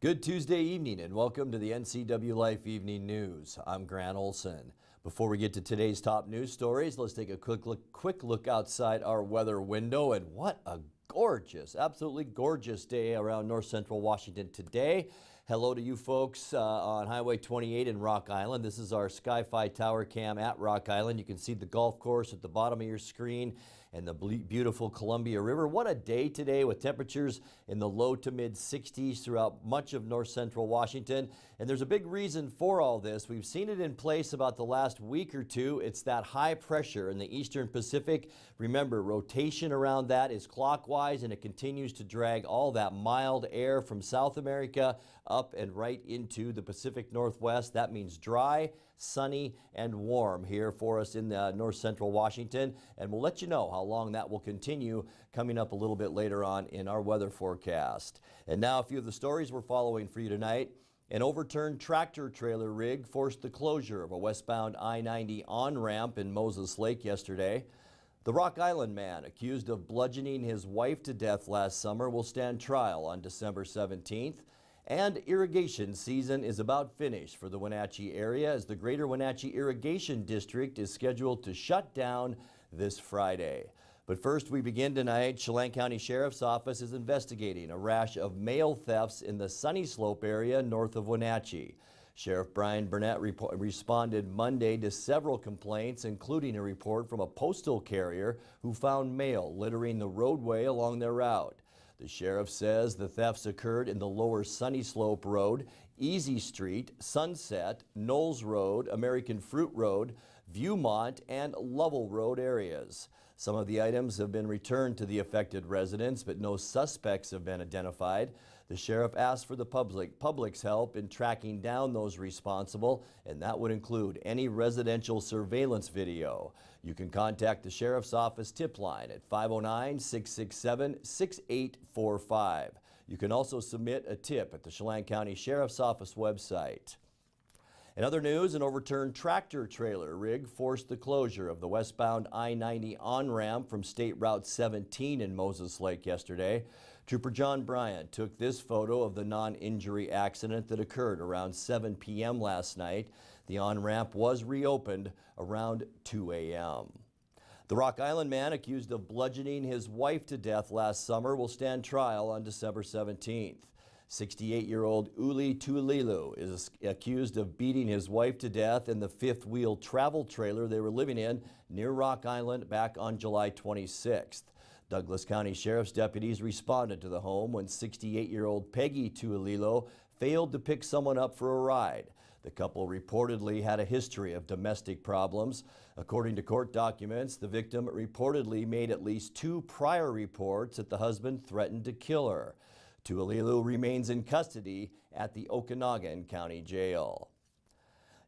Good Tuesday evening and welcome to the Ncwlife Evening News. I'm Grant Olson. Before we get to today's top news stories, let's take a quick look outside our weather window. And what a gorgeous, absolutely gorgeous day around north central Washington today. Hello to you folks on Highway 28 in Rock Island. This is our Sky-Fi Tower Cam at Rock Island. You can see the golf course at the bottom of your screen and the beautiful Columbia River. What a day today with temperatures in the low to mid 60s throughout much of north central Washington. And there's a big reason for all this. We've seen it in place about the last week or two. It's that high pressure in the eastern Pacific. Remember, rotation around that is clockwise and it continues to drag all that mild air from South America up and right into the Pacific Northwest. That means dry, sunny, and warm here for us in north central Washington. And we'll let you know how long that will continue coming up a little bit later on in our weather forecast. And now a few of the stories we're following for you tonight. An overturned tractor trailer rig forced the closure of a westbound I-90 on-ramp in Moses Lake yesterday. The Rock Island man accused of bludgeoning his wife to death last summer will stand trial on December 17th. And irrigation season is about finished for the Wenatchee area as the Greater Wenatchee Irrigation District is scheduled to shut down this Friday. But first, we begin tonight. Chelan County Sheriff's Office is investigating a rash of mail thefts in the Sunny Slope area north of Wenatchee. Sheriff Brian Burnett responded Monday to several complaints, including a report from a postal carrier who found mail littering the roadway along their route. The sheriff says the thefts occurred in the lower Sunny Slope Road, Easy Street, Sunset, Knowles Road, American Fruit Road, Viewmont, and Lovell Road areas. Some of the items have been returned to the affected residents, but no suspects have been identified. The sheriff asked for the public's help in tracking down those responsible, and that would include any residential surveillance video. You can contact the sheriff's office tip line at 509-667-6845. You can also submit a tip at the Chelan County Sheriff's Office website. In other news, an overturned tractor trailer rig forced the closure of the westbound I-90 on-ramp from State Route 17 in Moses Lake yesterday. Trooper John Bryant took this photo of the non-injury accident that occurred around 7 p.m. last night. The on-ramp was reopened around 2 a.m. The Rock Island man accused of bludgeoning his wife to death last summer will stand trial on December 17th. 68-year-old Ncwlife is accused of beating his wife to death in the fifth-wheel travel trailer they were living in near Rock Island back on July 26th. Douglas County Sheriff's deputies responded to the home when 68-year-old Peggy Ncwlife failed to pick someone up for a ride. The couple reportedly had a history of domestic problems. According to court documents, the victim reportedly made at least 2 prior reports that the husband threatened to kill her. Ncwlife remains in custody at the Okanagan County Jail.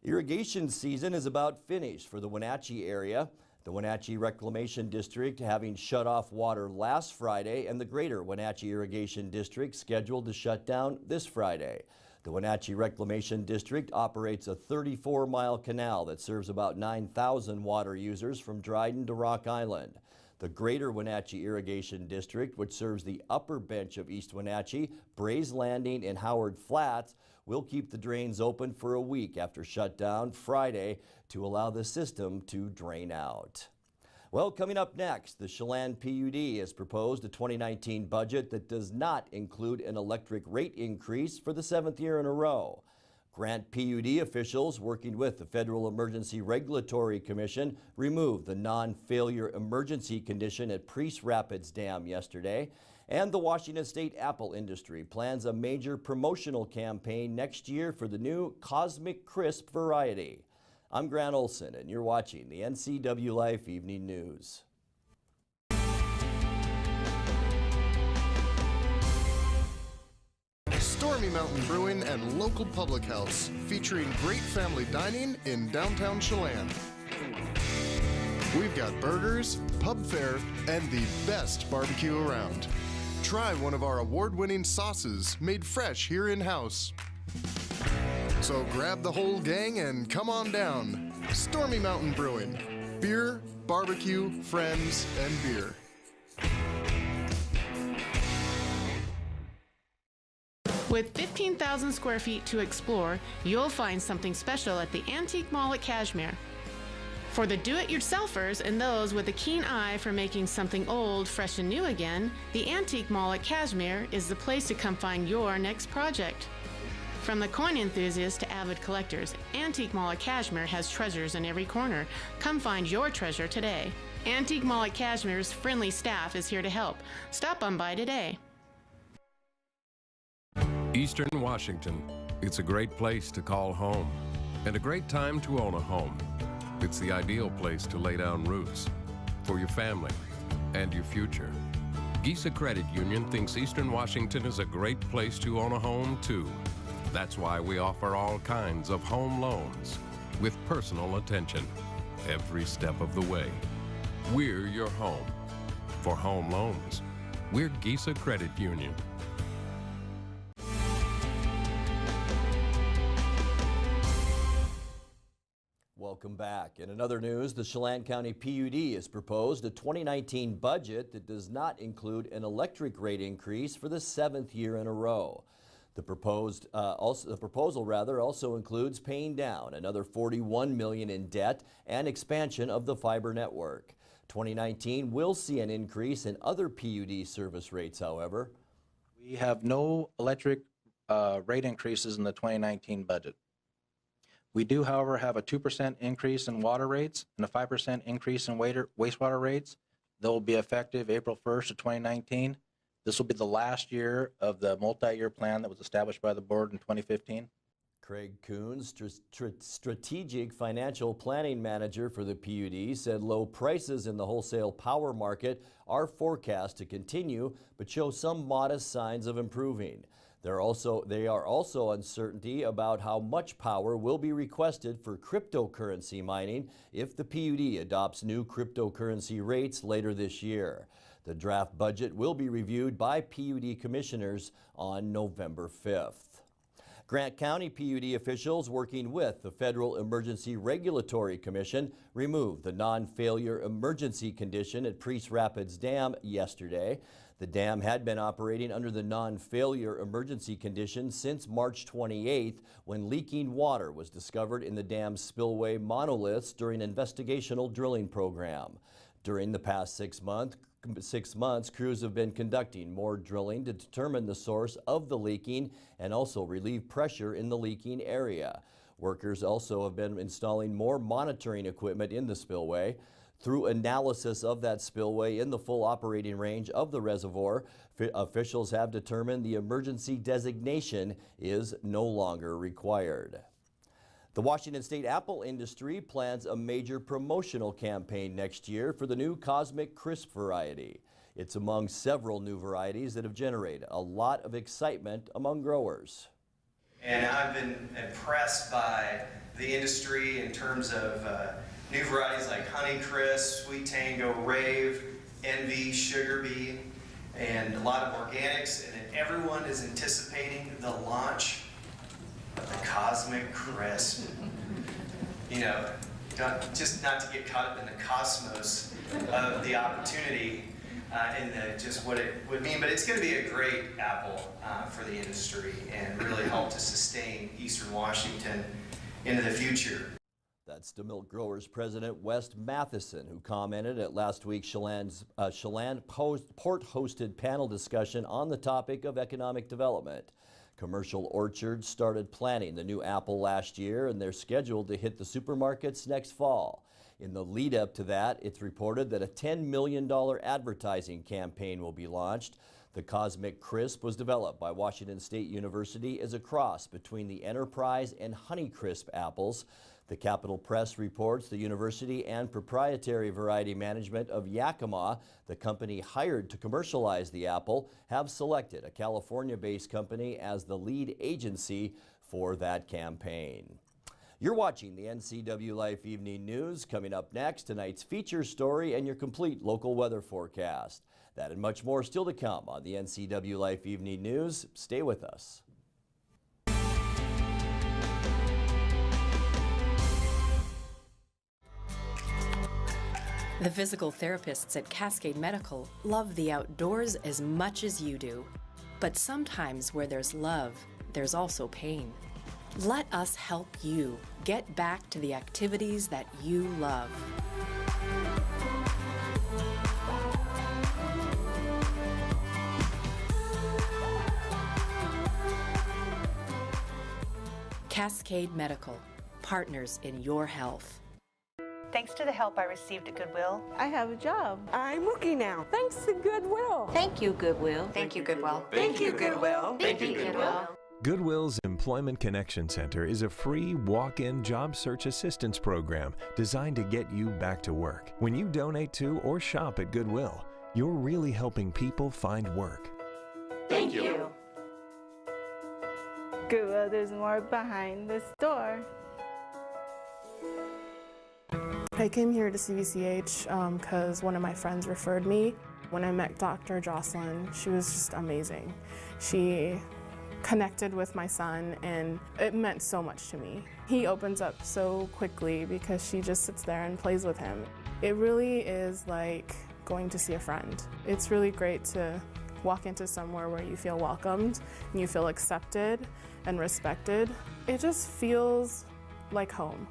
Irrigation season is about finished for the Wenatchee area. The Wenatchee Reclamation District having shut off water last Friday and the Greater Wenatchee Irrigation District scheduled to shut down this Friday. The Wenatchee Reclamation District operates a 34-mile canal that serves about 9,000 water users from Dryden to Rock Island. The Greater Wenatchee Irrigation District, which serves the upper bench of East Wenatchee, Brays Landing, and Howard Flats, will keep the drains open for a week after shutdown Friday to allow the system to drain out. Well, coming up next, the Chelan PUD has proposed a 2019 budget that does not include an electric rate increase for the 7th year in a row. Grant PUD officials working with the Federal Emergency Regulatory Commission removed the non-failure emergency condition at Priest Rapids Dam yesterday. And the Washington State apple industry plans a major promotional campaign next year for the new Cosmic Crisp variety. I'm Grant Olson, and you're watching the Ncwlife Evening News. Stormy Mountain Brewing and local public house, featuring great family dining in downtown Chelan. We've got burgers, pub fare, and the best barbecue around. Try one of our award-winning sauces made fresh here in-house. So grab the whole gang and come on down. Stormy Mountain Brewing. Beer, barbecue, friends, and beer. With 15,000 square feet to explore, you'll find something special at the Antique Mall at Cashmere. For the do-it-yourselfers and those with a keen eye for making something old fresh and new again, the Antique Mall at Cashmere is the place to come find your next project. From the coin enthusiasts to avid collectors, Antique Mall at Cashmere has treasures in every corner. Come find your treasure today. Antique Mall at Cashmere's friendly staff is here to help. Stop on by today. Eastern Washington. It's a great place to call home and a great time to own a home. It's the ideal place to lay down roots for your family and your future. Gisa Credit Union thinks Eastern Washington is a great place to own a home too. That's why we offer all kinds of home loans with personal attention every step of the way. We're your home. For home loans, we're Gisa Credit Union. Welcome back. In another news, the Chelan County PUD has proposed a 2019 budget that does not include an electric rate increase for the 7th year in a row. The proposal also includes paying down another $41 million in debt and expansion of the fiber network. 2019 will see an increase in other PUD service rates, however. We have no electric rate increases in the 2019 budget. We do, however, have a 2% increase in water rates and a 5% increase in wastewater rates. They will be effective April 1st of 2019. This will be the last year of the multi-year plan that was established by the board in 2015. Craig Coons, Strategic Financial Planning Manager for the PUD, said low prices in the wholesale power market are forecast to continue, but show some modest signs of improving. There are also uncertainty about how much power will be requested for cryptocurrency mining if the PUD adopts new cryptocurrency rates later this year. The draft budget will be reviewed by PUD commissioners on November 5th. Grant County PUD officials working with the Federal Emergency Regulatory Commission removed the non-failure emergency condition at Priest Rapids Dam yesterday. The dam had been operating under the non-failure emergency condition since March 28th, when leaking water was discovered in the dam's spillway monoliths during an investigational drilling program. During the past 6 months, crews have been conducting more drilling to determine the source of the leaking and also relieve pressure in the leaking area. Workers also have been installing more monitoring equipment in the spillway. Through analysis of that spillway in the full operating range of the reservoir, officials have determined the emergency designation is no longer required. The Washington State apple industry plans a major promotional campaign next year for the new Cosmic Crisp variety. It's among several new varieties that have generated a lot of excitement among growers. And I've been impressed by the industry in terms of new varieties like Honey Crisp, Sweet Tango, Rave, Envy, Sugar Bee, and a lot of organics. And then everyone is anticipating the launch of the Cosmic Crisp. You know, just not to get caught up in the cosmos of the opportunity and just what it would mean. But it's going to be a great apple for the industry and really help to sustain Eastern Washington into the future. That's DeMilk Growers President West Matheson, who commented at last week's Chelan Port-hosted panel discussion on the topic of economic development. Commercial orchards started planting the new apple last year, and they're scheduled to hit the supermarkets next fall. In the lead up to that, it's reported that a $10 million advertising campaign will be launched. The Cosmic Crisp was developed by Washington State University as a cross between the Enterprise and Honeycrisp apples. The Capital Press reports the university and proprietary variety management of Yakima, the company hired to commercialize the apple, have selected a California-based company as the lead agency for that campaign. You're watching the Ncwlife Evening News. Coming up next, tonight's feature story and your complete local weather forecast. That and much more still to come on the Ncwlife Evening News. Stay with us. The physical therapists at Cascade Medical love the outdoors as much as you do. But sometimes where there's love, there's also pain. Let us help you get back to the activities that you love. Cascade Medical, partners in your health. Thanks to the help I received at Goodwill, I have a job. I'm working now. Thanks to Goodwill. Thank you, Goodwill. Thank you, Goodwill. Thank you, Goodwill. Thank you, Goodwill. Goodwill's Employment Connection Center is a free walk-in job search assistance program designed to get you back to work. When you donate to or shop at Goodwill, you're really helping people find work. Thank you. Goodwill, there's more behind this door. I came here to CVCH because one of my friends referred me. When I met Dr. Jocelyn, she was just amazing. She connected with my son, and it meant so much to me. He opens up so quickly because she just sits there and plays with him. It really is like going to see a friend. It's really great to walk into somewhere where you feel welcomed and you feel accepted and respected. It just feels like home.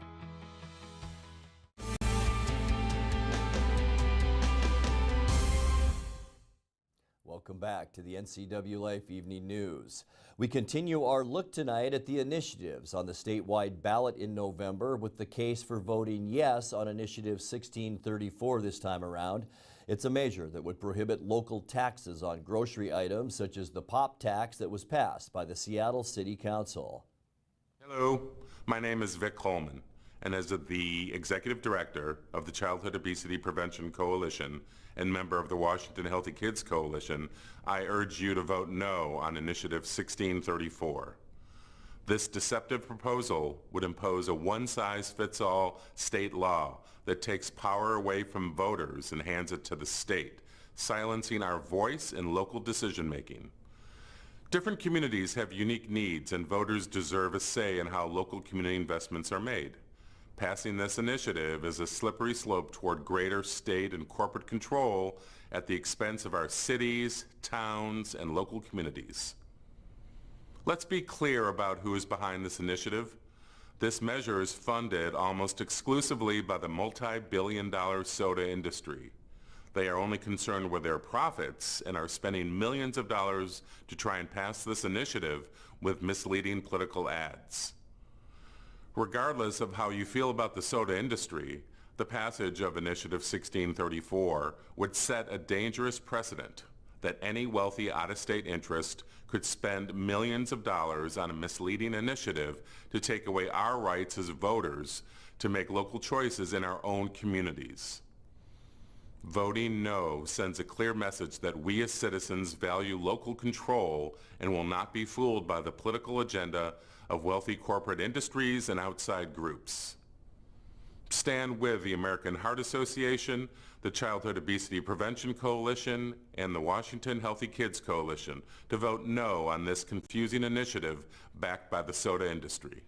Welcome back to the Ncwlife Evening News. We continue our look tonight at the initiatives on the statewide ballot in November with the case for voting yes on Initiative 1634 this time around. It's a measure that would prohibit local taxes on grocery items such as the pop tax that was passed by the Seattle City Council. Hello, my name is Vic Coleman, and as the Executive Director of the Childhood Obesity Prevention Coalition and member of the Washington Healthy Kids Coalition, I urge you to vote no on Initiative 1634. This deceptive proposal would impose a one-size-fits-all state law that takes power away from voters and hands it to the state, silencing our voice in local decision-making. Different communities have unique needs, and voters deserve a say in how local community investments are made. Passing this initiative is a slippery slope toward greater state and corporate control at the expense of our cities, towns, and local communities. Let's be clear about who is behind this initiative. This measure is funded almost exclusively by the multi-billion-dollar soda industry. They are only concerned with their profits and are spending millions of dollars to try and pass this initiative with misleading political ads. Regardless of how you feel about the soda industry, the passage of Initiative 1634 would set a dangerous precedent that any wealthy out-of-state interest could spend millions of dollars on a misleading initiative to take away our rights as voters to make local choices in our own communities. Voting no sends a clear message that we as citizens value local control and will not be fooled by the political agenda of wealthy corporate industries and outside groups. Stand with the American Heart Association, the Childhood Obesity Prevention Coalition, and the Washington Healthy Kids Coalition to vote no on this confusing initiative backed by the soda industry.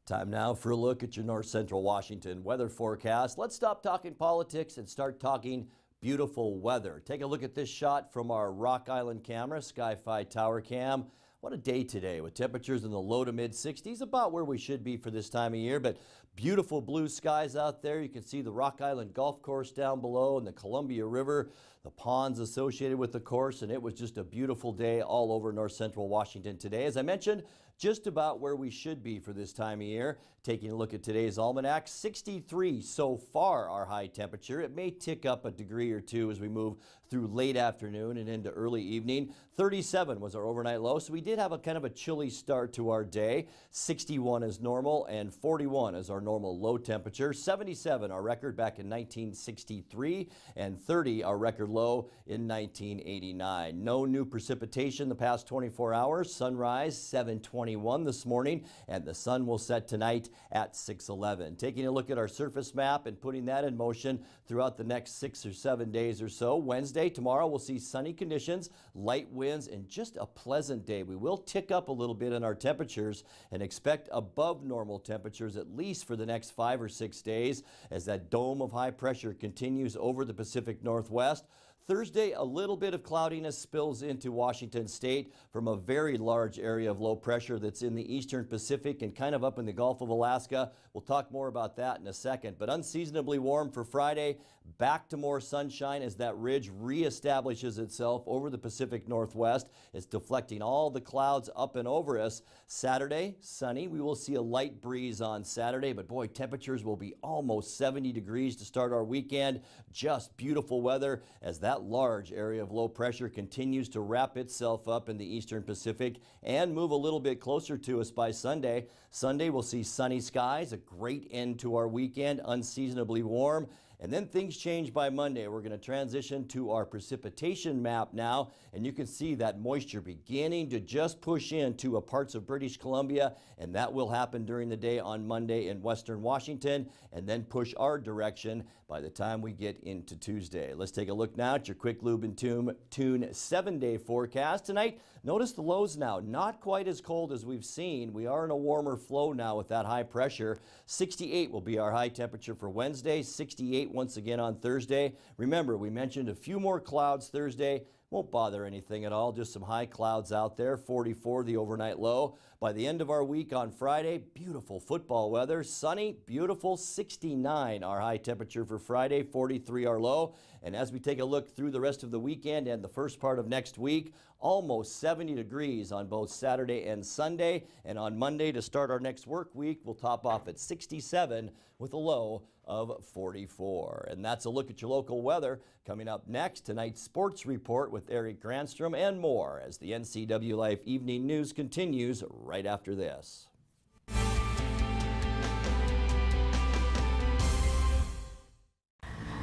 Time now for a look at your North Central Washington weather forecast. Let's stop talking politics and start talking beautiful weather. Take a look at this shot from our Rock Island camera, Sky-Fi Tower Cam. What a day today with temperatures in the low to mid 60s, about where we should be for this time of year, but beautiful blue skies out there. You can see the Rock Island Golf Course down below and the Columbia River, the ponds associated with the course, and it was just a beautiful day all over North Central Washington today. As I mentioned, just about where we should be for this time of year. Taking a look at today's almanac, 63 so far our high temperature. It may tick up a degree or two as we move through late afternoon and into early evening. 37 was our overnight low, so we did have a kind of a chilly start to our day. 61 is normal and 41 is our normal low temperature. 77 our record back in 1963 and 30 our record low in 1989. No new precipitation the past 24 hours. Sunrise 7:20 621 this morning, and the sun will set tonight at 611. Taking a look at our surface map and putting that in motion throughout the next 6 or 7 days or so. Wednesday, tomorrow, we'll see sunny conditions, light winds, and just a pleasant day. We will tick up a little bit in our temperatures and expect above normal temperatures at least for the next 5 or 6 days as that dome of high pressure continues over the Pacific Northwest. Thursday, a little bit of cloudiness spills into Washington state from a very large area of low pressure that's in the eastern Pacific and kind of up in the Gulf of Alaska. We'll talk more about that in a second. But unseasonably warm for Friday, back to more sunshine as that ridge reestablishes itself over the Pacific Northwest. It's deflecting all the clouds up and over us. Saturday, sunny. We will see a light breeze on Saturday, but boy, temperatures will be almost 70 degrees to start our weekend. Just beautiful weather as that large area of low pressure continues to wrap itself up in the eastern Pacific and move a little bit closer to us by Sunday. Sunday, we'll see sunny skies, a great end to our weekend, unseasonably warm. And then things change by Monday. We're going to transition to our precipitation map now, and you can see that moisture beginning to just push into parts of British Columbia, and that will happen during the day on Monday in western Washington, and then push our direction by the time we get into Tuesday. Let's take a look now at your Quick Lube and Tune 7-day forecast. Tonight, notice the lows now, not quite as cold as we've seen. We are in a warmer flow now with that high pressure. 68 will be our high temperature for Wednesday, 68 once again on Thursday. Remember, we mentioned a few more clouds Thursday. Won't bother anything at all, just some high clouds out there. 44 the overnight low. By the end of our week on Friday, beautiful football weather. Sunny, beautiful, 69 our high temperature for Friday, 43 our low. And as we take a look through the rest of the weekend and the first part of next week, almost 70 degrees on both Saturday and Sunday. And on Monday to start our next work week, we'll top off at 67 with a low of 44. And that's a look at your local weather. Coming up next, tonight's sports report with Eric Granstrom and more as the Ncwlife Evening News continues right after this.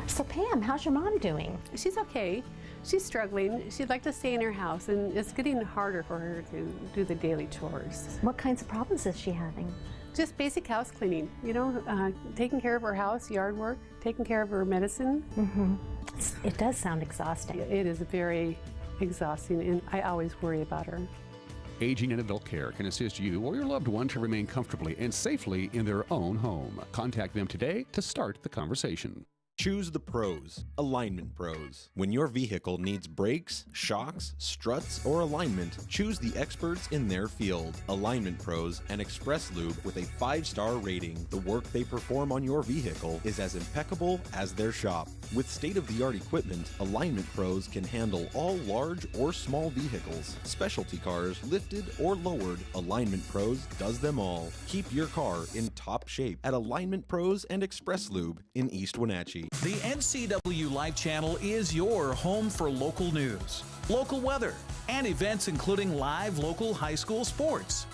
So Pam, how's your mom doing? She's okay. She's struggling. She'd like to stay in her house, and it's getting harder for her to do the daily chores. What kinds of problems is she having? Just basic house cleaning, you know, taking care of her house, yard work, taking care of her medicine. Mm-hmm. It does sound exhausting. It is very exhausting, and I always worry about her. Aging and Adult Care can assist you or your loved one to remain comfortably and safely in their own home. Contact them today to start the conversation. Choose the pros, Alignment Pros. When your vehicle needs brakes, shocks, struts, or alignment, choose the experts in their field. Alignment Pros and Express Lube with a 5-star rating. The work they perform on your vehicle is as impeccable as their shop. With state-of-the-art equipment, Alignment Pros can handle all large or small vehicles, specialty cars, lifted or lowered. Alignment Pros does them all. Keep your car in top shape at Alignment Pros and Express Lube in East Wenatchee. The Ncwlife channel is your home for local news, local weather, and events including live local high school sports.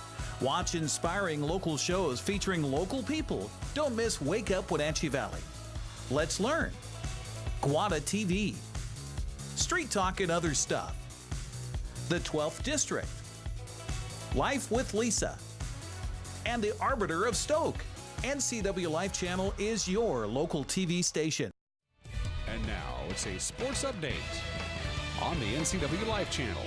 Watch inspiring local shows featuring local people. Don't miss Wake Up Wenatchee Valley. Let's Learn, Guada TV, Street Talk and Other Stuff, the 12th District, Life with Lisa, and the Arbiter of Stoke. Ncwlife channel is your local TV station. And now it's a sports update on the Ncwlife channel.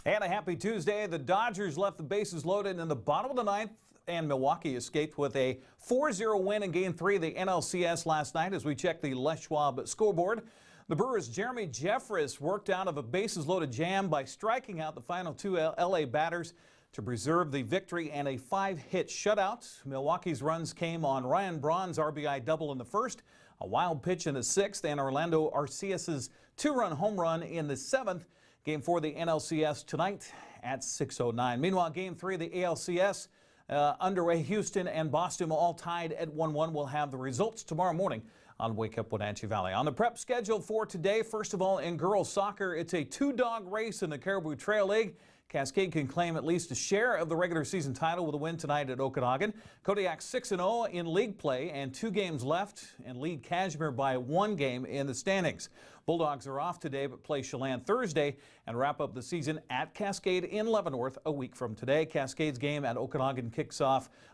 And a happy Tuesday. The Dodgers left the bases loaded in the bottom of the ninth, and Milwaukee escaped with a 4-0 win in Game 3 of the NLCS last night as we check the Les Schwab scoreboard. The Brewers' Jeremy Jeffress worked out of a bases-loaded jam by striking out the final two L.A. batters to preserve the victory and a 5-hit shutout. Milwaukee's runs came on Ryan Braun's RBI double in the first, a wild pitch in the sixth, and Orlando Arcias's 2-run home run in the seventh. Game 4 of the NLCS tonight at 6:09. Meanwhile, Game 3 of the ALCS underway. Houston and Boston all tied at 1-1. We'll have the results tomorrow morning on Wake Up Wenatchee Valley. On the prep schedule for today, first of all, in girls soccer, it's a 2-dog race in the Caribou Trail League. Cascade can claim at least a share of the regular season title with a win tonight at Okanagan. Kodiak 6-0 in league play and 2 games left and lead Cashmere by 1 game in the standings. Bulldogs are off today but play Chelan Thursday and wrap up the season at Cascade in Leavenworth a week from today. Cascade's game at Okanagan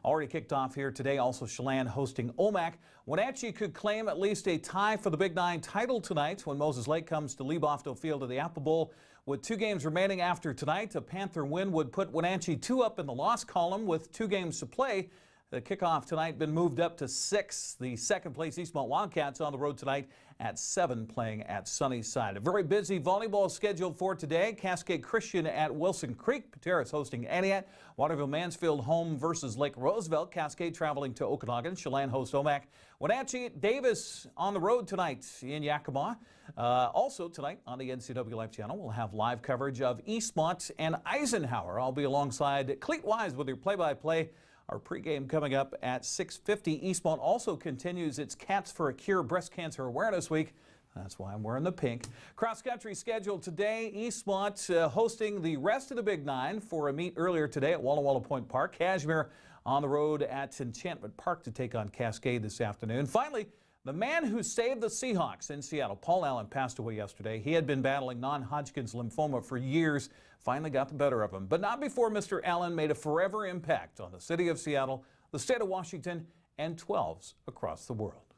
already kicked off here today. Also Chelan hosting Omak. Wenatchee could claim at least a tie for the Big Nine title tonight when Moses Lake comes to Leibofto Field of the Apple Bowl. With 2 games remaining after tonight, a Panther win would put Wenatchee 2 up in the loss column with 2 games to play. The kickoff tonight been moved up to 6. The second place Eastmont Wildcats on the road tonight at 7 playing at Sunnyside. A very busy volleyball schedule for today. Cascade Christian at Wilson Creek. Pateras hosting Aniat. Waterville Mansfield home versus Lake Roosevelt. Cascade traveling to Okanagan. Chelan host Omak. Wenatchee Davis on the road tonight in Yakima. Also tonight on the Ncwlife channel, we'll have live coverage of Eastmont and Eisenhower. I'll be alongside Cleet Wise with your play-by-play. Our pregame coming up at 6:50. Eastmont also continues its Cats for a Cure Breast Cancer Awareness Week. That's why I'm wearing the pink. Cross-country scheduled today. Eastmont hosting the rest of the Big Nine for a meet earlier today at Walla Walla Point Park. Cashmere on the road at Enchantment Park to take on Cascade this afternoon. Finally, the man who saved the Seahawks in Seattle, Paul Allen, passed away yesterday. He had been battling non-Hodgkin's lymphoma for years, finally got the better of him. But not before Mr. Allen made a forever impact on the city of Seattle, the state of Washington, and 12s across the world.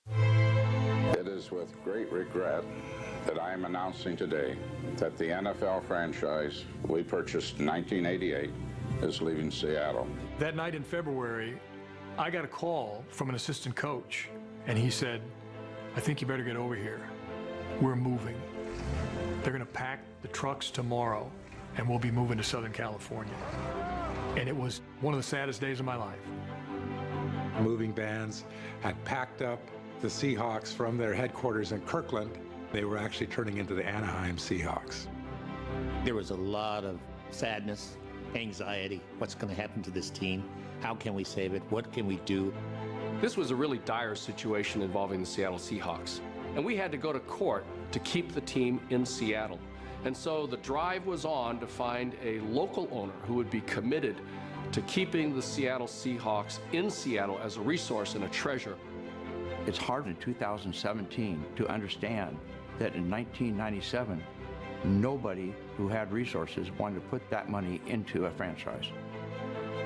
It is with great regret that I am announcing today that the NFL franchise we purchased in 1988 is leaving Seattle. That night in February, I got a call from an assistant coach, and he said, I think you better get over here. We're moving. They're going to pack the trucks tomorrow, and we'll be moving to Southern California. And it was one of the saddest days of my life. Moving bands had packed up the Seahawks from their headquarters in Kirkland. They were actually turning into the Anaheim Seahawks. There was a lot of sadness, anxiety. What's going to happen to this team? How can we save it? What can we do? This was a really dire situation involving the Seattle Seahawks, and we had to go to court to keep the team in Seattle. And so the drive was on to find a local owner who would be committed to keeping the Seattle Seahawks in Seattle as a resource and a treasure. It's hard in 2017 to understand that in 1997, nobody who had resources wanted to put that money into a franchise.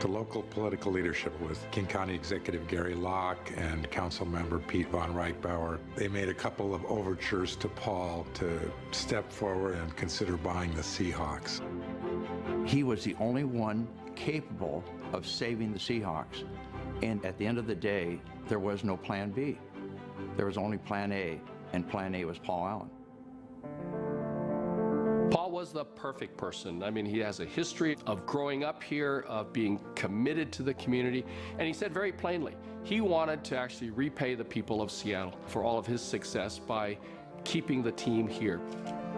The local political leadership with King County Executive Gary Locke and Council Member Pete Von Reichbauer, they made a couple of overtures to Paul to step forward and consider buying the Seahawks. He was the only one capable of saving the Seahawks. And at the end of the day, there was no plan B. There was only plan A, and plan A was Paul Allen. Paul was the perfect person. I mean, he has a history of growing up here, of being committed to the community, and he said very plainly, he wanted to actually repay the people of Seattle for all of his success by keeping the team here.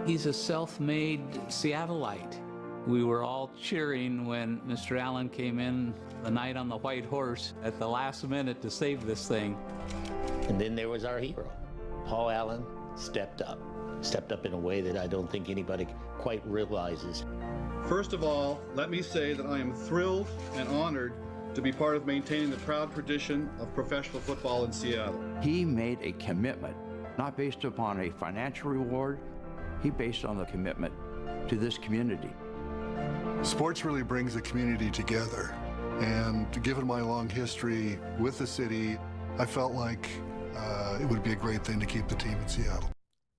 He's a self-made Seattleite. We were all cheering when Mr. Allen came in the night on the white horse at the last minute to save this thing. And then there was our hero. Paul Allen stepped up in a way that I don't think anybody quite realizes. First of all, let me say that I am thrilled and honored to be part of maintaining the proud tradition of professional football in Seattle. He made a commitment, not based upon a financial reward, he based on the commitment to this community. Sports really brings the community together, and given my long history with the city, I felt like it would be a great thing to keep the team in Seattle.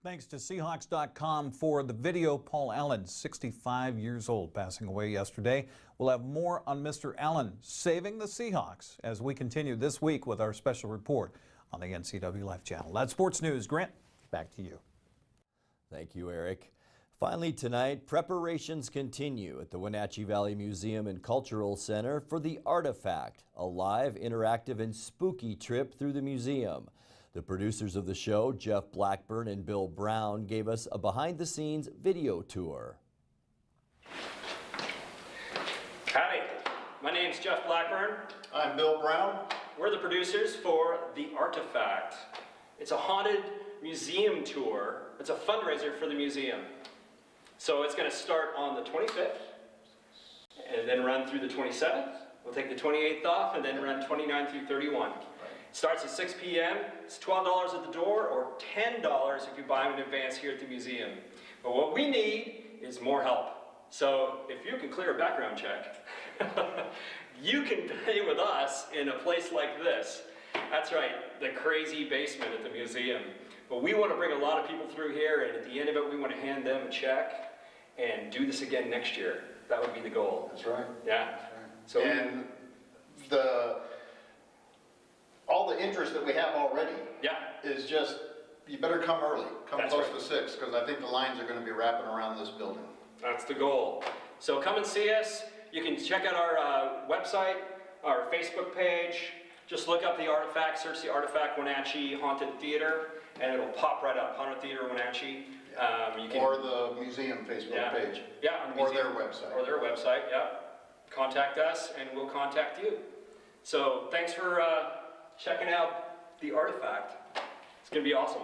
Thanks to Seahawks.com for the video. Paul Allen, 65 years old, passing away yesterday. We'll have more on Mr. Allen saving the Seahawks as we continue this week with our special report on the Ncwlife channel. That's sports news. Grant, back to you. Thank you, Eric. Finally tonight, preparations continue at the Wenatchee Valley Museum and Cultural Center for The Artifact, a live, interactive, and spooky trip through the museum. The producers of the show, Jeff Blackburn and Bill Brown, gave us a behind-the-scenes video tour. Howdy, my name's Jeff Blackburn. I'm Bill Brown. We're the producers for The Artifact. It's a haunted museum tour. It's a fundraiser for the museum. So it's going to start on the 25th and then run through the 27th. We'll take the 28th off and then run 29 through 31. It starts at 6 p.m. It's $12 at the door or $10 if you buy them in advance here at the museum. But what we need is more help. So if you can clear a background check, you can pay with us in a place like this. That's right, the crazy basement at the museum. But we want to bring a lot of people through here, and at the end of it, we want to hand them a check and do this again next year. That would be the goal. That's right. Yeah. That's right. So and all the interest that we have already is just, you better come early. Come close to 6, because I think the lines are going to be wrapping around this building. That's the goal. So come and see us. You can check out our website, our Facebook page. Just look up the artifact, search the Artifact Wenatchee Haunted Theater, and it'll pop right up, Haunted Theater Wenatchee. Or the museum Facebook page. Yeah, or their website. Or their website, yeah. Contact us, and we'll contact you. So thanks for checking out the Artifact. It's going to be awesome.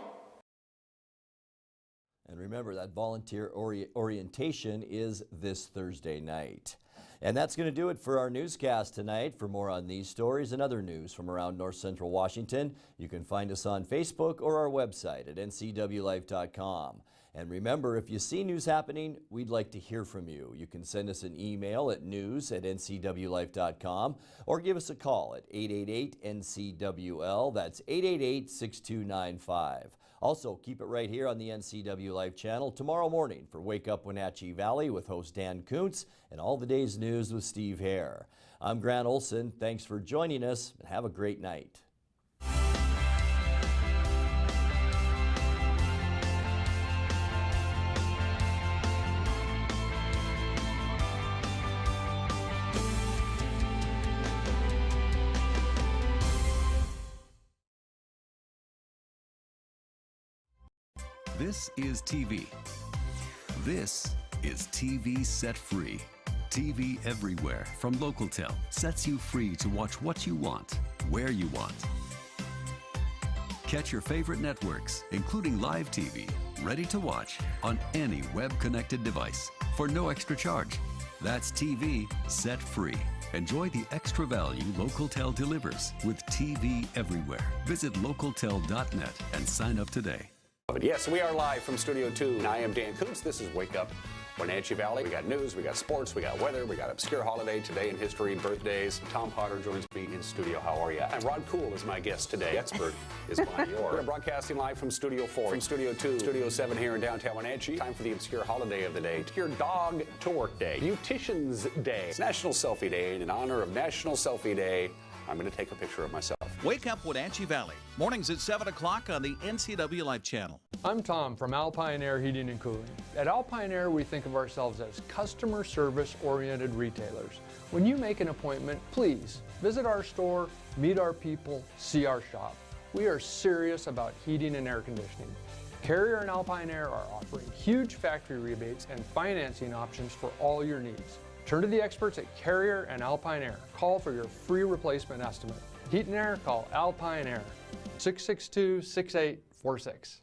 And remember that volunteer orientation is this Thursday night. And that's going to do it for our newscast tonight. For more on these stories and other news from around North Central Washington, you can find us on Facebook or our website at ncwlife.com. And remember, if you see news happening, we'd like to hear from you. You can send us an email at news@ncwlife.com or give us a call at 888-NCWL. That's 888-6295. Also, keep it right here on the NCW Life channel tomorrow morning for Wake Up Wenatchee Valley with host Dan Kuntz and all the day's news with Steve Hare. I'm Grant Olson. Thanks for joining us and have a great night. This is TV. This is TV Set Free. TV everywhere from LocalTel sets you free to watch what you want, where you want. Catch your favorite networks, including live TV, ready to watch on any web-connected device for no extra charge. That's TV Set Free. Enjoy the extra value LocalTel delivers with TV everywhere. Visit localtel.net and sign up today. Yes, we are live from Studio 2, and I am Dan Kuntz. This is Wake Up Wenatchee Valley. We got news, we got sports, we got weather, we got obscure holiday, today in history, birthdays. Tom Potter joins me in studio. How are you? And Rod Cool is my guest today. The expert is Bonnie Orr. We're broadcasting live from Studio 4, from Studio 2, Studio 7 here in downtown Wenatchee. Time for the obscure holiday of the day. Your Dog to Work Day, Beautician's Day. It's National Selfie Day, and in honor of National Selfie Day, I'm going to take a picture of myself. Wake Up Wenatchee Valley, mornings at 7 o'clock on the NCW Life channel. I'm Tom from Alpine Air Heating and Cooling. At Alpine Air, we think of ourselves as customer service-oriented retailers. When you make an appointment, please visit our store, meet our people, see our shop. We are serious about heating and air conditioning. Carrier and Alpine Air are offering huge factory rebates and financing options for all your needs. Turn to the experts at Carrier and Alpine Air. Call for your free replacement estimate. Heat and air, call Alpine Air, 662-6846.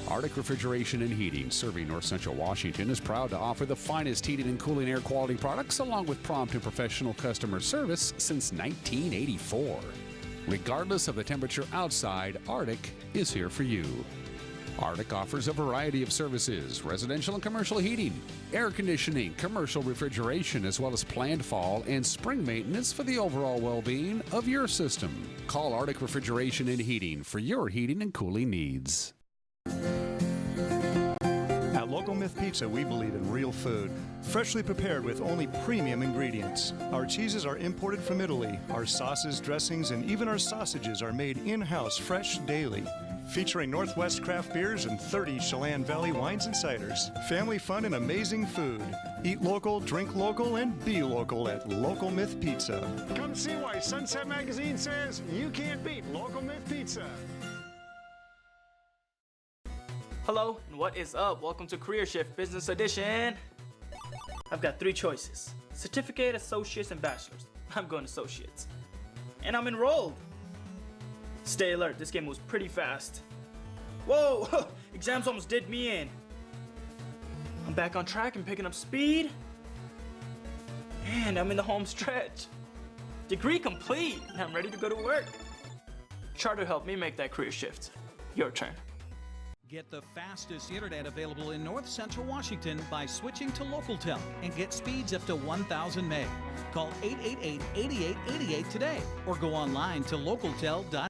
Arctic Refrigeration and Heating, serving North Central Washington, is proud to offer the finest heating and cooling air quality products along with prompt and professional customer service since 1984. Regardless of the temperature outside, Arctic is here for you. Arctic offers a variety of services: residential and commercial heating, air conditioning, commercial refrigeration, as well as planned fall and spring maintenance for the overall well-being of your system. Call Arctic Refrigeration and Heating for your heating and cooling needs. At Local Myth Pizza, we believe in real food, freshly prepared with only premium ingredients. Our cheeses are imported from Italy. Our sauces, dressings, and even our sausages are made in-house fresh daily. Featuring Northwest craft beers and 30 Chelan Valley wines and ciders. Family fun and amazing food. Eat local, drink local, and be local at Local Myth Pizza. Come see why Sunset Magazine says you can't beat Local Myth Pizza. Hello, and what is up? Welcome to Career Shift Business Edition. I've got 3 choices: certificate, associates, and bachelor's. I'm going associates. And I'm enrolled. Stay alert, this game moves pretty fast. Whoa, exams almost did me in. I'm back on track and picking up speed. And I'm in the home stretch. Degree complete, and I'm ready to go to work. Charter helped me make that career shift. Your turn. Get the fastest internet available in North Central Washington by switching to LocalTel and get speeds up to 1,000 meg. Call 888-8888 today or go online to localtel.com.